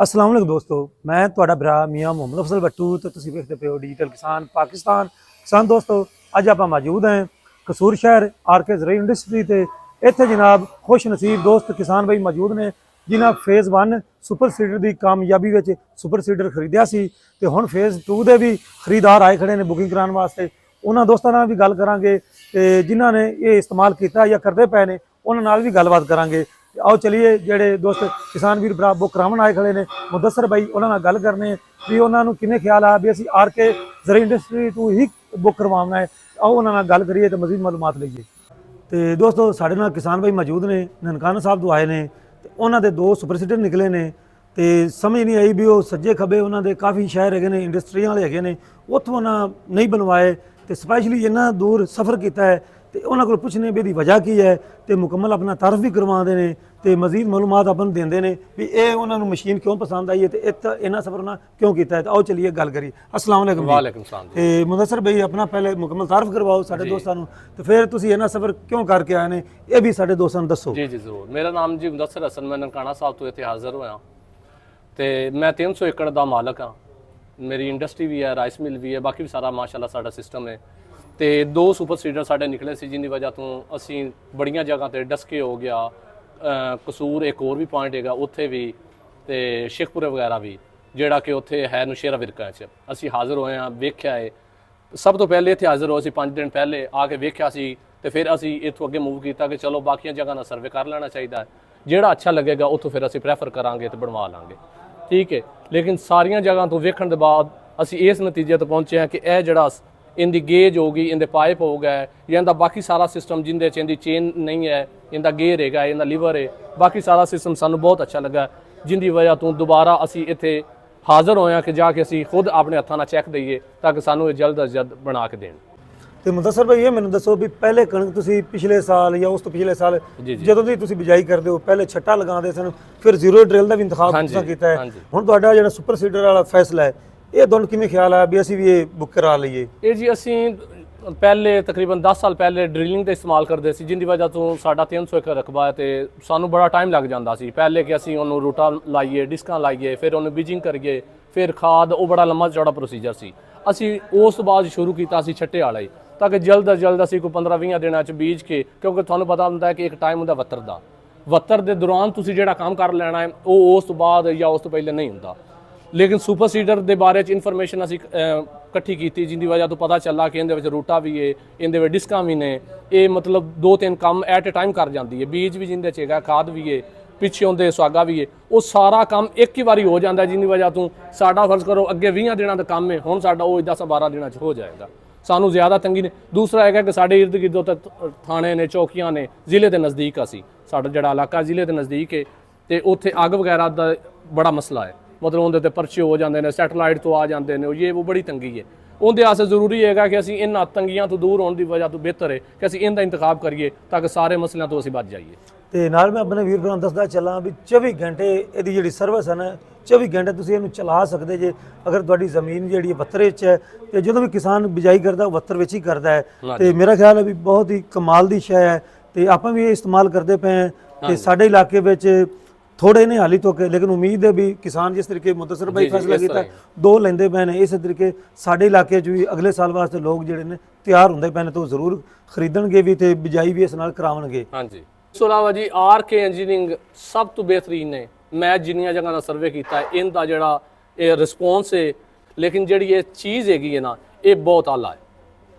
अस्सलाम वालेकुम दोस्तों, मैं ਤੁਹਾਡਾ ਭਰਾ ਮੀਆਂ ਮੁਹੰਮਦ ਅਫਜ਼ਲ ਬੱਟੂ ਤੇ ਤੁਸੀਂ ਵੇਖਦੇ ਪਏ ਹੋ ਡਿਜੀਟਲ ਕਿਸਾਨ ਪਾਕਿਸਤਾਨ। ਕਿਸਾਨ ਦੋਸਤੋ, ਅੱਜ ਆਪਾਂ ਮੌਜੂਦ ਹਾਂ ਕਸੂਰ ਸ਼ਹਿਰ ਆਰਕੇ ਜ਼ਰਾਈ ਇੰਡਸਟਰੀ ਤੇ ਇੱਥੇ ਜਨਾਬ ਖੁਸ਼ ਨਸੀਬ ਦੋਸਤ ਕਿਸਾਨ ਭਾਈ ਮੌਜੂਦ ਨੇ ਜਿਨ੍ਹਾਂ ਫੇਜ਼ 1 ਸੁਪਰ ਸੀਡਰ ਦੀ ਕਾਮਯਾਬੀ ਵਿੱਚ ਸੁਪਰ ਸੀਡਰ ਖਰੀਦਿਆ ਸੀ ਤੇ ਹੁਣ ਫੇਜ਼ 2 ਦੇ ਵੀ ਖਰੀਦਦਾਰ ਆਏ ਖੜੇ ਨੇ ਬੁਕਿੰਗ ਕਰਾਉਣ ਵਾਸਤੇ। ਉਹਨਾਂ ਦੋਸਤਾਂ ਨਾਲ ਵੀ ਗੱਲ ਕਰਾਂਗੇ ਤੇ ਜਿਨ੍ਹਾਂ ਨੇ ਇਹ ਇਸਤੇਮਾਲ ਕੀਤਾ ਜਾਂ ਕਰਦੇ ਪਏ ਨੇ ਉਹਨਾਂ ਨਾਲ ਵੀ ਗੱਲਬਾਤ ਕਰਾਂਗੇ। आओ चलिए जेडे दोस्त किसान वीर भरा बुक करावन आए खड़े ने मुदस्सर भाई उन्होंने गल करने भी उन्होंने किने ख्याल आ भी असी आर के ज़राई इंडस्ट्री तू ही बुक करवाना है। आओ उन्होंने गल करिए तो मजीद मालूमात लईए। तो दोस्तों साढ़े नाल किसान भाई मौजूद ने ननकाना साहब तो आए ने ते उन्होंने 2 सुपर सीडर निकले ने तो समझ नहीं आई भी वो सज्जे खब्बे उन्होंने काफ़ी शहर है ने इंडस्ट्रियां वाले है ने उत्थों उन्होंने नहीं बनवाए तो स्पैशली इन्ना दूर सफ़र किया है तो उन्होंने को पुछने भी इसकी वजह की है तो मुकम्मल अपना तारफ भी करवाते हैं तो मजीद मालूमात अपन देंगे ने भी ये उन्होंने मशीन क्यों पसंद आई है तो इन्ना सफर उन्हें क्यों किया है। तो आओ चलिए गल करिए। अस्सलाम वालेकुम। वालेकुम सलाम। तो मुदस्सर भाई अपना पहले मुकम्मल तारफ करवाओ साढ़े दोस्तों तो फिर तुम इन्ना सफर क्यों करके आए हैं ये भी साढ़े दोस्तों दसो। जी जी जरूर। मेरा नाम जी मुदस्सर हसन, मैं ननकाना साहब तो इतने हाजिर होया तो मैं 300 एकड़ का मालक हाँ। मेरी इंडस्ट्री भी है, राइस मिल भी है, बाकी भी सारा माशाल्लाह साडा सिस्टम है। तो 2 सुपर सीडर साढ़े निकले सी जिंदी वजह तो असी बड़िया जगह पर डस्के हो गया, कसूर एक और भी पॉइंट है उत्थे भी तो शेखपुरे वगैरह भी जोड़ा कि उत्थे है नौशेरा विरका असी हाजिर होए हाँ। वेख्या है सब तो पहले इतने हाजिर होए 5 दिन पहले आके वेख्या सी तो फिर असी इतों अगे मूव किया कि चलो बाकी जगह का सर्वे कर लेना चाहिए, जोड़ा अच्छा लगेगा उत्थों फिर असी प्रैफर करांगे तो बनवा लांगे, ठीक है। लेकिन सारिया जगह तो वेखण के बाद असी इस नतीजे तो पहुँचे हैं कि यह जोड़ा इनकी गेज होगी, इनके पाइप हो गया या इनका बाकी सारा सिस्टम जिंदे इनकी चेन नहीं है, इनका गेयर है, इनका लीवर है, बाकी सारा सिस्टम सानू बहुत अच्छा लगा जिंदी वजह तो दोबारा असी इत्थे हाजिर होए कि जाके असी खुद अपने हत्थां नाल चैक दईए ताकि सानू जल्द अज जल्द बना के देण। तो मुदस्सर भाई ये मैंने दसो भी पहले कणक तुसी पिछले साल या उस तो पिछले साल जदों दी तुसी बिजाई करदे हो पहले छट्टा लगाते सन फिर जीरो ड्रिल का भी इंतखाब तुसां कीता है, हुण तुहाडा जिहड़ा सुपर सीडर वाला फैसला है ये दोनों किवें ख्याल है भी असी भी ये बुक करा लईए? ये जी असी पहले तकरीबन 10 साल पहले ड्रिलिंग का इस्तेमाल करते सी जिंदी वजह तो साडा 300 एकड़ रकबा है तो सानू बड़ा टाइम लग जाता सी पहले कि असी उन्होंने रूटा लाइए, डिस्कां लाइए, फिर उन्होंने बीजिंग करिए, फिर खाद, वो बड़ा लंबा चौड़ा प्रोसीजर सी। असी उस बाद शुरू किया छट्टे वाला ही ताकि जल्द अज जल्द असी कोई 15-20 दिनों बीज के, क्योंकि तुहानू पता होंदा है कि एक टाइम होंदा वत्तर दा, वत्तर के दौरान तुसी जिहड़ा काम कर लेना है वो उस बाद या उस तो पहले नहीं होंदा। लेकिन सुपर सीडर के बारे इन्फॉर्मेशन असी इकट्ठी की जिंदी वजह तो पता चला कि इहदे विच रूटा भी है, इहदे विच डिस्कां भी ने, ये मतलब 2-3 काम एट ए टाइम कर जाती है, बीज भी जिंदे च है, खाद भी है, पिछे उनके सुहागा भी है, वो सारा काम एक ही बारी हो जाता है जिंदी वजह तो साडा फर्ज करो अगे 20 दिनों का काम है हुण साडा वो 10-12 दिनों हो जाएगा, सानू ज़्यादा तंगी नहीं। दूसरा है कि साढ़े इर्द गिर्द तक थाने ने, चौकियां ने, जिले के नज़दीक असी साडा जिहड़ा इलाका जिले के नज़दीक है तो उत्थे अग वगैरह का बड़ा मसला है, मतलब उनके परचे हो जाते हैं, सैटेलाइट तो आ जाते हैं, ये वो बड़ी तंगी है। उनके वास्ते जरूरी है कि असी इन तंगियां तो दूर होने की वजह तो बेहतर है कि असी इनका इंतखाब करिए ताकि सारे मसलों तो असी बच जाइए। तो नाल मैं अपने वीर भरा दसदा चला भी 24 घंटे यदि जी सर्विस है ना 24 घंटे तुम इनू चला सकते जे अगर तुहाडी जमीन जी वत्तर है तो जो भी किसान बिजाई करता वत्तर ही करता है तो मेरा ख्याल है भी बहुत ही कमाल की शय है तो आप भी इस्तेमाल करते पे हैं तो साडे इलाके में थोड़े ने हाली तो लेकिन उम्मीद है भी किसान जिस तरीके मुदस्सर भाई फैसला किया 2 लेंदे पे ने इस तरीके साडे इलाके भी अगले साल वास्ते लोग जिहड़े ने तैयार होंदे पे ने तो जरूर खरीदणगे भी ते बिजाई भी इस नाल करावणगे। हाँ जी। इस तो अलावा जी आर के इंजीनियरिंग सब तो बेहतरीन है, मैं जिन्नियां जगह का सर्वे किया है इनका जिहड़ा ये रिस्पोंस है, लेकिन जिहड़ी ये चीज़ हैगी है ना ये बहुत आला है,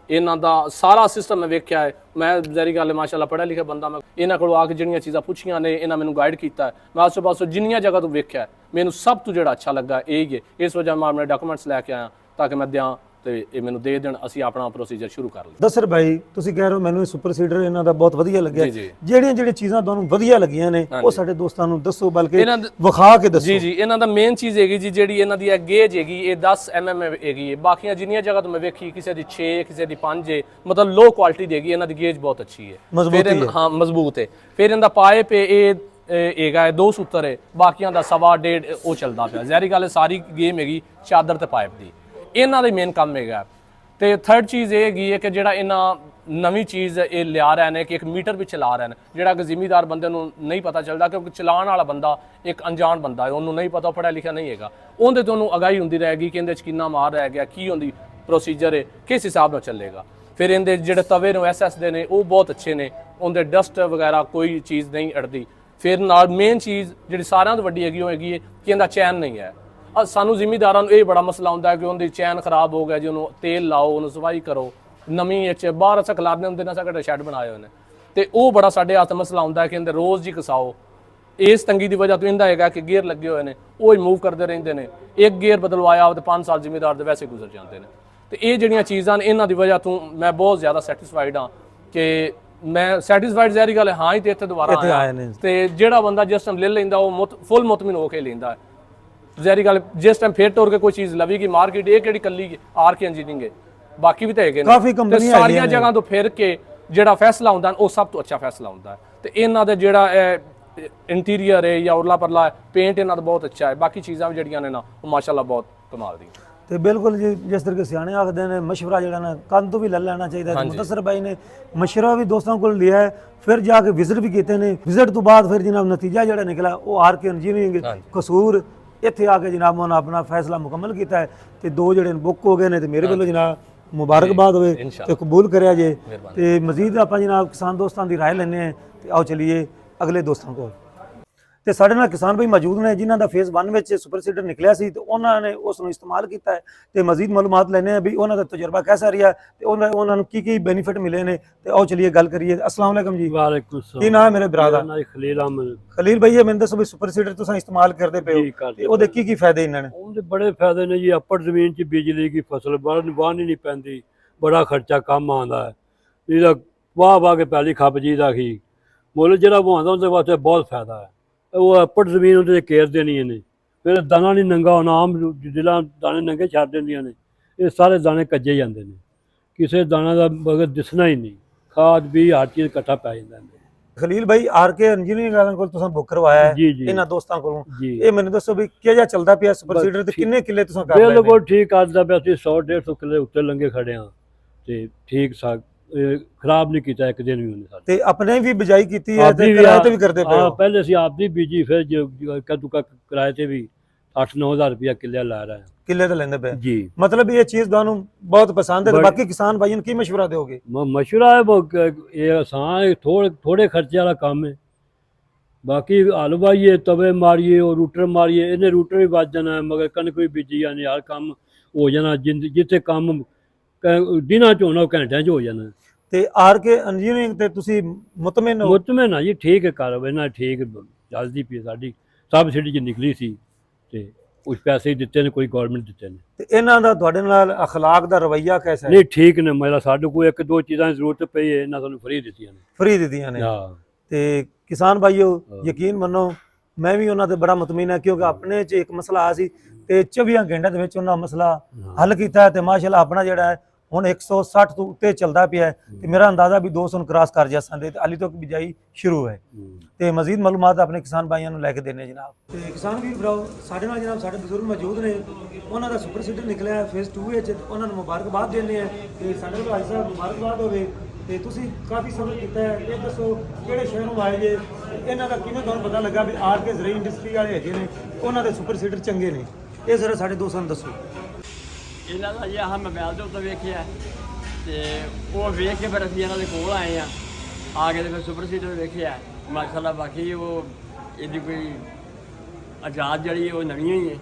इन्हों का सारा सिस्टम मैं वेख्या है, मैं जरी गल माशाल्लाह पढ़ा लिखा बंदा, मैं इन्हों को आके जिहड़ियां चीज़ां पुछियां ने इन्होंने मैनू गाइड किया है, मैं आसे पासों जिन्नियां जगह तो वेख्या है मैनू सब तो जिहड़ा अच्छा लगा यही है, इस वजह मैं अपने डॉक्यूमेंट्स लैके आया ताकि मैं दें तो ये मैनू दे देण असी अपना प्रोसीजर शुरू कर लईए। दसर भाई तुसी कह रहे हो मैनू सुपर सीडर इन्हां दा बहुत वधिया लग्या, ਜਿਹੜੀਆਂ चीज़ां तुहानू वधिया लगियां ने वो साडे दोस्तां नू दसो बल्कि विखा के दसो। जी जी इन्हां दा मेन चीज़ हैगी जी जिहड़ी इन्हां दी गेज हैगी ये 10 mm हैगी है, बाकी जिन्नियां जगह तो मैं वेखी किसी दी 6 किसी दी 5 है, मतलब लो क्वालिटी दी हैगी, इन्हां दी गेज बहुत अच्छी है, फिर हाँ मजबूत है। फिर इनका पाइप है ये 2 सूत्र है, बाकियां दा 1.5 वो चलता पाया, ज़ाहिर गल है सारी गेम हैगी चादर ते पाइप दी, इन्हां दा मेन काम हैगा। तो थर्ड चीज़ ये हैगी है कि जिहड़ा इन्हां ਨਵੀਂ ਚੀਜ਼ ਇਹ ਲਿਆ ਰਹੇ ਨੇ ਕਿ ਇੱਕ ਮੀਟਰ ਵੀ ਚਲਾ ਰਹੇ ਨੇ, ਜਿਹੜਾ ਕਿ ਜ਼ਿਮੀਦਾਰ ਬੰਦੇ ਨੂੰ ਨਹੀਂ ਪਤਾ ਚੱਲਦਾ, ਕਿਉਂਕਿ ਚਲਾਉਣ ਵਾਲਾ ਬੰਦਾ ਇੱਕ ਅਣਜਾਣ ਬੰਦਾ ਹੈ, ਉਹਨੂੰ ਨਹੀਂ ਪਤਾ, ਪੜ੍ਹਿਆ ਲਿਖਿਆ ਨਹੀਂ ਹੈਗਾ, ਉਹਦੇ ਤੋਂ ਉਹਨੂੰ ਅਗਾਹੀ ਹੁੰਦੀ ਰਹੇਗੀ ਕਿ ਇਹਦੇ 'ਚ ਕਿੰਨਾ ਮਾਰ ਰਹਿ ਗਿਆ, ਕੀ ਹੁੰਦੀ ਪ੍ਰੋਸੀਜਰ ਹੈ, ਕਿਸ ਹਿਸਾਬ ਨਾਲ ਚੱਲੇਗਾ। ਫਿਰ ਇਹਦੇ ਜਿਹੜੇ ਤਵੇ ਨੂੰ SS ਦੇ ਨੇ ਉਹ ਬਹੁਤ ਅੱਛੇ ਨੇ, ਉਹਦੇ ਡਸਟ ਵਗੈਰਾ ਕੋਈ ਚੀਜ਼ ਨਹੀਂ ਅੜਦੀ। ਫਿਰ ਨਾਲ ਮੇਨ ਚੀਜ਼ ਜਿਹੜੀ ਸਾਰਿਆਂ ਤੋਂ ਵੱਡੀ ਹੈਗੀ ਉਹ ਹੈਗੀ ਹੈ ਕਿ ਇਹਦਾ ਚੈਨ ਨਹੀਂ ਹੈ। ਸਾਨੂੰ ਜ਼ਿਮੀਦਾਰਾਂ ਨੂੰ ਇਹ ਬੜਾ ਮਸਲਾ ਹੁੰਦਾ ਹੈ ਕਿ ਉਹਦੀ ਚੈਨ ਖਰਾਬ ਹੋ ਗਿਆ ਜੀ, ਉਹਨੂੰ ਤੇਲ ਲਾਓ, ਉਹਨੂੰ ਸਫਾਈ ਕਰੋ, ਨਵੀਂ ਇਹ 'ਚ ਬਾਹਰ ਅਸਾਂ ਖਿਲਾਰਦੇ ਹੁੰਦੇ ਨੇ, ਸਾਡੇ ਸ਼ੈੱਡ ਬਣਾਏ ਹੋਏ ਨੇ, ਤੇ ਉਹ ਬੜਾ ਸਾਡੇ ਹੱਥ ਮਸਲਾ ਹੁੰਦਾ ਕਿ ਇਹਦੇ ਰੋਜ਼ ਜੀ ਘਸਾਓ। ਇਸ ਤੰਗੀ ਦੀ ਵਜ੍ਹਾ ਤੋਂ ਇਹਦਾ ਹੈਗਾ ਕਿ ਗੇਅਰ ਲੱਗੇ ਹੋਏ ਨੇ ਉਹ ਹੀ ਮੂਵ ਕਰਦੇ ਰਹਿੰਦੇ ਨੇ, ਇੱਕ ਗੇਅਰ ਬਦਲਵਾਇਆ ਤੇ 5 ਸਾਲ ਜ਼ਿਮੀਦਾਰ ਦੇ ਵੈਸੇ ਗੁਜ਼ਰ ਜਾਂਦੇ ਨੇ। ਤੇ ਇਹ ਜਿਹੜੀਆਂ ਚੀਜ਼ਾਂ ਨੇ ਇਹਨਾਂ ਦੀ ਵਜ੍ਹਾ ਤੋਂ ਮੈਂ ਬਹੁਤ ਜ਼ਿਆਦਾ ਸੈਟੀਸਫਾਈਡ ਹਾਂ ਕਿ ਮੈਂ ਸੈਟੀਸਫਾਈਡ ਜ਼ਹਿਰੀ ਗੱਲ ਹਾਂ ਹੀ ਤੇ ਇੱਥੇ ਦੁਬਾਰਾ ਆਇਆ ਨੇ। ਤੇ ਜਿਹੜਾ ਬੰਦਾ ਜਿਸ ਟਾਈਮ ਲੈ ਲੈਂਦਾ ਉਹ ਫੁੱਲ ਮੁਤਮਿਨ ਹੋ ਕੇ ਲੈਂਦਾ ਹੈ। ਜ਼ਹਿਰੀ ਗੱਲ ਜਿਸ ਟਾਈਮ ਫੇਰ ਟੋਰ ਕੇ ਕੋਈ ਚੀਜ਼ ਲਵੇਗੀ ਮਾਰਕੀਟ, ਇਹ ਕਿਹੜੀ ਕੱਲੀ ਆਰਕੇ ਇੰਜੀਨੀਅਰਿੰਗ ਹੈ, ਬਾਕੀ ਵੀ ਤਾਂ ਹੈਗੇ ਨੇ ਕਾਫੀ ਕੰਪਨੀਆਂ ਸਾਰੀਆਂ ਜਗ੍ਹਾ ਤੋਂ ਫਿਰ ਕੇ ਜਿਹੜਾ ਫੈਸਲਾ ਹੁੰਦਾ ਉਹ ਸਭ ਤੋਂ ਅੱਛਾ ਫੈਸਲਾ ਹੁੰਦਾ ਹੈ। ਤੇ ਇਹਨਾਂ ਦੇ ਜਿਹੜਾ ਇੰਟੀਰੀਅਰ ਹੈ ਜਾਂ ਉਰਲਾ ਪਰਲਾ ਪੇਂਟ ਇਹਨਾਂ ਦਾ ਬਹੁਤ ਅੱਛਾ ਹੈ, ਬਾਕੀ ਚੀਜ਼ਾਂ ਵੀ ਜਿਹੜੀਆਂ ਨੇ ਨਾ ਉਹ ਮਾਸ਼ਾਅੱਲਾ ਬਹੁਤ ਕਮਾਲ ਦੀਆਂ। ਤੇ ਬਿਲਕੁਲ ਜੀ ਜਿਸ ਤਰ੍ਹਾਂ ਸਿਆਣੇ ਆਖਦੇ ਨੇ ਮਸ਼ਵਰਾ ਜਿਹੜਾ ਨਾ ਕੰਨ ਤੋਂ ਵੀ ਲੈ ਲੈਣਾ ਚਾਹੀਦਾ। ਮੁਦੱਸਰ ਬਾਈ ਨੇ ਮਸ਼ਵਰਾ ਵੀ ਦੋਸਤਾਂ ਕੋਲ ਲਿਆ ਹੈ, ਫਿਰ ਜਾ ਕੇ ਵਿਜ਼ਿਟ ਵੀ ਕੀਤੇ ਨੇ। ਵਿਜ਼ਿਟ ਤੋਂ ਬਾਅਦ ਫਿਰ ਜਨਾਬ ਨਤੀਜਾ ਜਿਹੜਾ ਨਿਕਲਾ ਉਹ ਆਰਕੇ ਇੰਜੀਨੀਅਰਿੰਗ ਕਸੂਰ ਇੱਥੇ ਆ ਕੇ ਜਨਾਬ ਉਹਨਾਂ ਆਪਣਾ ਫੈਸਲਾ ਮੁਕੰਮਲ ਕੀਤਾ ਹੈ ਤੇ 2 ਜਿਹੜੇ ਬੁੱਕ ਹੋ ਗਏ ਨੇ। ਤੇ ਮੇਰੇ ਵੱਲੋਂ ਜਨਾਬ ਮੁਬਾਰਕਬਾਦ ਹੋਵੇ ਤੇ ਕਬੂਲ ਕਰਿਆ ਜੇ। ਤੇ ਮਜ਼ੀਦ ਆਪਾਂ ਜਨਾਬ ਕਿਸਾਨ ਦੋਸਤਾਂ ਦੀ ਰਾਏ ਲੈਣੇ ਆ ਤੇ ਆਓ ਚਲੀਏ ਅਗਲੇ ਦੋਸਤਾਂ ਕੋਲ। ਤੇ ਸਾਡੇ ਨਾਲ ਕਿਸਾਨ ਭਾਈ ਮੌਜੂਦ ਨੇ ਜਿਨ੍ਹਾਂ ਦਾ ਫੇਜ਼ 1 ਵਿੱਚ ਸੁਪਰ ਸੀਡਰ ਨਿਕਲਿਆ ਸੀ ਤੇ ਉਹਨਾਂ ਨੇ ਉਸ ਨੂੰ ਇਸਤੇਮਾਲ ਕੀਤਾ ਹੈ ਤੇ ਮਜ਼ੀਦ ਮਾਲੂਮਾਤ ਲੈਣੇ ਆ ਵੀ ਉਹਨਾਂ ਦਾ ਤਜਰਬਾ ਕਿਹਦਾ ਰਿਹਾ ਤੇ ਉਹਨਾਂ ਨੂੰ ਕੀ ਬੈਨੀਫਿਟ ਮਿਲੇ ਨੇ। ਤੇ ਆਓ ਚਲੀਏ ਗੱਲ ਕਰੀਏ। अस्सलाम वालेकुम जी। वालेकुम सलाम। ਕੀ ਨਾਮ ਹੈ ਮੇਰੇ ਭਰਾ ਦਾ? खलील अहमद। ਖਲੀਲ ਭਾਈ ਇਹ ਮੈਨੂੰ ਦੱਸੋ ਵੀ ਸੁਪਰ ਸੀਡਰ ਤੁਸੀਂ ਇਸਤੇਮਾਲ ਕਰਦੇ ਪਏ ਹੋ ਤੇ ਉਹਦੇ ਕੀ ਫਾਇਦੇ ਇਹਨਾਂ ਨੇ? ਉਹਦੇ ਬੜੇ ਫਾਇਦੇ ਨੇ ਜੀ। ਅੱਪਰ ਜ਼ਮੀਨ 'ਚ ਬਿਜਲੀ ਦੀ ਫਸਲ ਵਾਹਣੀ ਨਹੀਂ ਪੈਂਦੀ, ਬੜਾ ਖਰਚਾ ਕੰਮ ਆਉਂਦਾ ਹੈ। ਇਹਦਾ ਵਾਹ ਕੇ ਪਹਿਲੀ ਖੱਪ ਜੀ ਦਾ ਹੀ ਮੁੱਲ ਜਿਹੜਾ ਬਵਾਉਂਦਾ ਉਹਦੇ ਵਾਸਤੇ ਬਹੁਤ ਫਾਇਦਾ ਹੈ। ਉਹ ਅੱਪਰ ਜ਼ਮੀਨ ਉਹਦੇ ਕੇਰ ਦੇਣੀ ਨੇ, ਫਿਰ ਦਾਣਾ ਨਹੀਂ ਨੰਗਾ ਹੋਣਾ, ਆਮ ਜਿੱਦਾਂ ਦਾਣੇ ਨੰਗੇ ਛੱਡ ਦਿੰਦੀਆਂ ਨੇ, ਇਹ ਸਾਰੇ ਦਾਣੇ ਕੱਜੇ ਜਾਂਦੇ ਨੇ, ਕਿਸੇ ਦਾਣਾ ਦਾ ਬਗੈਰ ਦਿਸਣਾ ਹੀ ਨਹੀਂ, ਖਾਦ ਵੀ ਹਰ ਚੀਜ਼ ਇਕੱਠਾ ਪੈ ਜਾਂਦਾ ਹੈ। ਖਲੀਲ ਭਾਈ ਆਰਕੇ ਇੰਜੀਨੀਅਰਿੰਗ ਵਾਲਿਆਂ ਕੋਲ ਤੁਸੀਂ ਬੁੱਕ ਕਰਵਾਇਆ ਹੈ ਇਹਨਾਂ ਦੋਸਤਾਂ ਕੋਲੋਂ, ਇਹ ਮੈਨੂੰ ਦੱਸੋ ਵੀ ਕਿਹੋ ਜਿਹਾ ਚੱਲਦਾ ਪਿਆ ਸੁਪਰ ਸੀਡਰ ਤੇ ਕਿੰਨੇ ਕਿੱਲੇ ਤੁਸੀਂ ਕਰ ਰਹੇ ਹੋ? ਬਿਲਕੁਲ ਠੀਕ ਕਰਦਾ ਪਿਆ ਸੀ। 100-150 ਕਿੱਲੇ ਉੱਤੇ ਲੰਗੇ ਖੜੇ ਆ ਤੇ ਠੀਕ ਖਰਾਬ ਨਹੀਂ ਕੀਤਾ ਇੱਕ ਦਿਨ ਵੀ ਉਹਨੇ ਸਾਡੇ। ਤੇ ਆਪਣੇ ਵੀ ਬਿਜਾਈ ਕੀਤੀ ਹੈ ਤੇ ਕਿਰਾਏ ਤੇ ਵੀ ਕਰਦੇ ਪਏ ਹੋ? ਪਹਿਲੇ ਅਸੀਂ ਆਪ ਦੀ ਬੀਜੀ, ਫਿਰ ਕਦੂ ਕਿਰਾਏ ਤੇ ਵੀ 8-9 ਹਜ਼ਾਰ ਰੁਪਇਆ ਕਿੱਲੇ ਲਾ ਰਹੇ ਹਾਂ। ਕਿੱਲੇ ਤੇ ਲੈਂਦੇ ਪਏ ਜੀ। ਮਤਲਬ ਇਹ ਚੀਜ਼ ਤੁਹਾਨੂੰ ਬਹੁਤ ਪਸੰਦ ਹੈ। ਬਾਕੀ ਕਿਸਾਨ ਭਾਈਆਂ ਨੂੰ ਕੀ ਮਸ਼ਵਰਾ ਦਿਓਗੇ? ਮਸ਼ਵਰਾ ਹੈ ਇਹ ਆਸਾਨ ਥੋੜੇ ਖਰਚੇ ਵਾਲਾ ਕੰਮ ਹੈ। ਬਾਕੀ ਹਲ ਵਾਹੀਏ, ਤਵੇ ਮਾਰੀਏ, ਉਹ ਰੂਟਰ ਮਾਰੀਏ, ਇਹਨੇ ਰੂਟਰ ਵੀ ਵੱਜ ਜਾਣਾ, ਮਗਰ ਕਣਕ ਵੀ ਬੀਜੀ ਜਾਣੀ, ਹਰ ਕੰਮ ਹੋ ਜਾਣਾ। ਜਿੱਥੇ ਕੰਮ ਦਿਨਾਂ 'ਚ ਹੋਣਾ ਉਹ ਘੰਟਿਆਂ 'ਚ ਹੋ ਜਾਣਾ। ਤੇ ਆਰਕੇ ਇੰਜੀਨੀਅਰਿੰਗ ਤੇ ਤੁਸੀਂ ਮੁਤਮਿਨ ਹੋ? ਮੁਤਮਿਨ ਆ ਜੀ, ਠੀਕ ਹੈ ਕਾਰੋਬਾਰ ਨਾਲ, ਠੀਕ ਚੱਲਦੀ ਪਈ ਸਾਡੀ। ਸਬਸਿਡੀ 'ਚ ਨਿਕਲੀ ਸੀ ਤੇ ਕੁਝ ਪੈਸੇ ਦਿੱਤੇ ਨੇ, ਕੋਈ ਗਵਰਨਮੈਂਟ ਦਿੱਤੇ ਨੇ। ਤੇ ਇਹਨਾਂ ਦਾ ਤੁਹਾਡੇ ਨਾਲ ਅਖਲਾਕ ਦਾ ਰਵੱਈਆ ਕਿਹਦਾ ਹੈ? ਨਹੀਂ ਠੀਕ ਨੇ, ਮੇਰਾ ਸਾਡੇ ਕੋਲ 1-2 ਚੀਜ਼ਾਂ ਦੀ ਜ਼ਰੂਰਤ ਪਈ ਹੈ, ਇਹਨਾਂ ਸਾਨੂੰ ਫ੍ਰੀ ਦਿੱਤੀਆਂ ਨੇ। ਫ੍ਰੀ ਦਿੱਤੀਆਂ ਨੇ? ਹਾਂ। ਤੇ ਕਿਸਾਨ ਭਾਈਓ ਯਕੀਨ ਮੰਨੋ ਮੈਂ ਵੀ ਉਹਨਾਂ ਤੇ ਬੜਾ ਮੁਤਮਿਨ ਹਾਂ, ਕਿਉਂਕਿ ਆਪਣੇ 'ਚ ਇੱਕ ਮਸਲਾ ਆਇਆ ਸੀ ਤੇ 24 ਘੰਟਿਆਂ ਦੇ ਵਿੱਚ ਉਹਨਾਂ ਮਸਲਾ ਹੱਲ ਕੀਤਾ ਤੇ ਮਾਸ਼ਾਅੱਲਾ ਆਪਣਾ ਜਿਹੜਾ ਹੈ ਹੁਣ 160 ਤੋਂ ਉੱਤੇ ਚੱਲਦਾ ਪਿਆ ਤੇ ਮੇਰਾ ਅੰਦਾਜ਼ਾ ਵੀ 200 ਨੂੰ ਕ੍ਰਾਸ ਕਰ ਜਾਂਦੇ ਤੇ ਹਾਲੀ ਤੱਕ ਬਿਜਾਈ ਸ਼ੁਰੂ ਹੈ। ਤੇ ਮਜ਼ੀਦ ਮਾਲੂਮਾਤ ਆਪਣੇ ਕਿਸਾਨ ਭਾਈਆਂ ਨੂੰ ਲੈ ਕੇ ਦੇਣੇ ਜਨਾਬ। ਤੇ ਕਿਸਾਨ ਵੀਰ ਭਰਾਓ ਸਾਡੇ ਨਾਲ ਜਨਾਬ ਸਾਡੇ ਬਜ਼ੁਰਗ ਮੌਜੂਦ ਨੇ, ਉਹਨਾਂ ਦਾ ਸੁਪਰ ਸੀਡਰ ਨਿਕਲਿਆ ਫੇਜ਼ 2 ਵਿੱਚ, ਉਹਨਾਂ ਨੂੰ ਮੁਬਾਰਕਬਾਦ ਦੇਣੇ ਆ ਤੇ ਸਾਡੇ ਕੋਲ ਭਾਈ ਸਾਹਿਬ ਮੁਬਾਰਕਬਾਦ ਹੋਵੇ। ਤੇ ਤੁਸੀਂ ਕਾਫੀ ਸਬਰ ਕੀਤਾ ਹੈ, ਇਹ ਦੱਸੋ ਕਿਹੜੇ ਸ਼ਹਿਰੋਂ ਆਏ ਜੇ, ਇਹਨਾਂ ਦਾ ਕਿਵੇਂ ਤੁਹਾਨੂੰ ਪਤਾ ਲੱਗਾ ਵੀ ਆਰਕੇ ਜ਼ਰੀ ਇੰਡਸਟਰੀ ਵਾਲੇ ਹੈਗੇ ਨੇ ਉਹਨਾਂ ਦੇ ਸੁਪਰ ਸੀਡਰ ਚੰਗੇ ਨੇ? ਇਹ ਜ਼ਰਾ ਸਾਡੇ ਦੋਸਤਾਂ ਨੂੰ ਦੱਸੋ। ਇਹਨਾਂ ਦਾ ਜੀ ਆਹ ਮੋਬਾਈਲ ਦੇ ਉੱਤੇ ਵੇਖਿਆ ਤੇ ਉਹ ਵੇਖ ਕੇ ਫਿਰ ਅਸੀਂ ਇਹਨਾਂ ਦੇ ਕੋਲ ਆਏ ਆ ਕੇ ਤੇ ਫਿਰ ਸੁਪਰ ਸੀਡਰ ਵੇਖਿਆ ਮਾਸ਼ਾਅੱਲਾ। ਬਾਕੀ ਉਹ ਇਹਦੀ ਕੋਈ ਆਜ਼ਾਦ ਜਿਹੜੀ ਉਹ ਨਵੀਂ ਹੀ ਹੈ।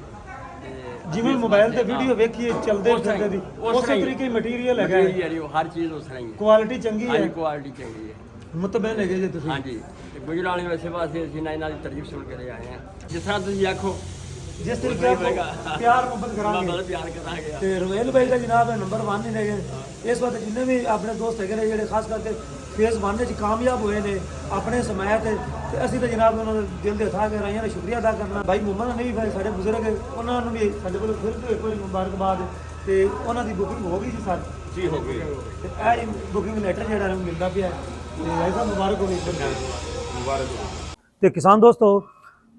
ਜਿਵੇਂ ਮੋਬਾਈਲ ਤੇ ਵੀਡੀਓ ਵੇਖੀਏ ਚੱਲਦੇ ਫਿਰਦੇ ਦੀ ਉਸੇ ਤਰੀਕੇ ਮਟੀਰੀਅਲ ਹੈਗਾ ਹੈ, ਹਰ ਚੀਜ਼ ਉਸ ਤਰ੍ਹਾਂ ਹੀ ਹੈ। ਕੁਆਲਿਟੀ ਚੰਗੀ ਹੈ? ਕੁਆਲਿਟੀ ਚੰਗੀ ਹੈ। ਮੁਤਮਿਨ ਹੈਗੇ ਜੇ ਤੁਸੀਂ? ਹਾਂਜੀ। ਤੇ ਗੁਜਰਾਲੀ ਵੈਸੇ ਵਾਸਤੇ ਅਸੀਂ ਇਹਨਾਂ ਦੀ ਤਾਰੀਫ ਸੁਣ ਕੇ ਆਏ ਆ। ਜਿਸ ਤਰ੍ਹਾਂ ਤੁਸੀਂ ਆਖੋ ਜਿਸ ਤਰੀਕੇ ਪਿਆਰ ਮੁਹੱਬਤ ਕਰਾਂਗੇ ਪਿਆਰ ਕਰਾਂਗੇ। ਤੇ ਰਵੇਲ ਭਾਈ ਦਾ ਜਨਾਬ ਨੰਬਰ 1 ਹੀ ਹੈਗੇ ਇਸ ਵਾਰ। ਜਿੰਨੇ ਵੀ ਆਪਣੇ ਦੋਸਤ ਹੈਗੇ ਨੇ ਜਿਹੜੇ ਖਾਸ ਕਰਕੇ ਫੇਜ਼ 1 ਵਿੱਚ ਕਾਮਯਾਬ ਹੋਏ ਨੇ ਆਪਣੇ ਸਮਾਇਤ ਤੇ ਅਸੀਂ ਤਾਂ ਜਨਾਬ ਉਹਨਾਂ ਦੇ ਦਿਲ ਦੇ ਥਾਂ ਰਾਈਆਂ ਦਾ ਸ਼ੁਕਰੀਆ ਅਦਾ ਕਰਨਾ। ਭਾਈ ਮੁਹੰਮਦ ਨੇ ਵੀ ਸਾਡੇ ਬਜ਼ੁਰਗ ਉਹਨਾਂ ਨੂੰ ਵੀ ਸਾਡੇ ਕੋਲ ਫਿਰ ਤੋਂ ਇੱਕ ਵਾਰੀ ਮੁਬਾਰਕਬਾਦ। ਤੇ ਉਹਨਾਂ ਦੀ ਬੁਕਿੰਗ ਹੋ ਗਈ ਸੀ ਸਰ? ਜੀ ਹੋ ਗਈ। ਤੇ ਇਹ ਬੁਕਿੰਗ ਲੈਟਰ ਜਿਹੜਾ ਮਿਲਦਾ ਪਿਆ ਤੇ ਐਸਾ ਮੁਬਾਰਕ ਹੋਵੇ। ਮੁਬਾਰਕ। ਤੇ ਕਿਸਾਨ ਦੋਸਤੋ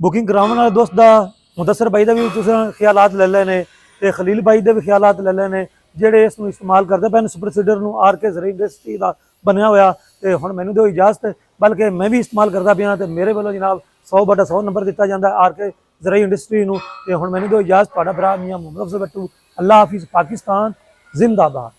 ਬੁਕਿੰਗ ਕਰਾਉਣ ਵਾਲੇ ਦੋਸਤ ਦਾ ਮੁਦੱਸਰ ਭਾਈ ਦਾ ਵੀ ਤੁਸੀਂ ਖਿਆਲਾਤ ਲੈ ਲਏ ਨੇ ਤੇ ਖਲੀਲ ਭਾਈ ਦੇ ਵੀ ਖਿਆਲਾਤ ਲੈ ਲਏ ਨੇ ਜਿਹੜੇ ਇਸ ਨੂੰ ਇਸਤੇਮਾਲ ਕਰਦੇ ਪਏ ਨੇ ਸੁਪਰ ਸੀਡਰ ਨੂੰ, ਆਰਕੇ ਜ਼ਰੀ ਇੰਡਸਟਰੀ ਦਾ ਬਣਿਆ ਹੋਇਆ ਤੇ ਹੁਣ ਮੈਨੂੰ ਦਿਓ ਇਜਾਜ਼ਤ, ਬਲਕਿ ਮੈਂ ਵੀ ਇਸਤੇਮਾਲ ਕਰਦਾ ਪਿਆ ਤੇ ਮੇਰੇ ਵੱਲੋਂ ਜਨਾਬ 100/100 ਨੰਬਰ ਦਿੱਤਾ ਜਾਂਦਾ ਆਰਕੇ ਜ਼ਰਾਈ ਇੰਡਸਟਰੀ ਨੂੰ। ਤੇ ਹੁਣ ਮੈਨੂੰ ਦਿਓ ਇਜਾਜ਼ਤ, ਤੁਹਾਡਾ ਭਰਾ ਮੀਆਂ ਮੁਹੰਮਦ ਅਫਜ਼ਲ ਬੱਟੂ। ਅੱਲਾ ਹਾਫਿਜ਼, ਪਾਕਿਸਤਾਨ ਜ਼ਿੰਦਾਬਾਦ।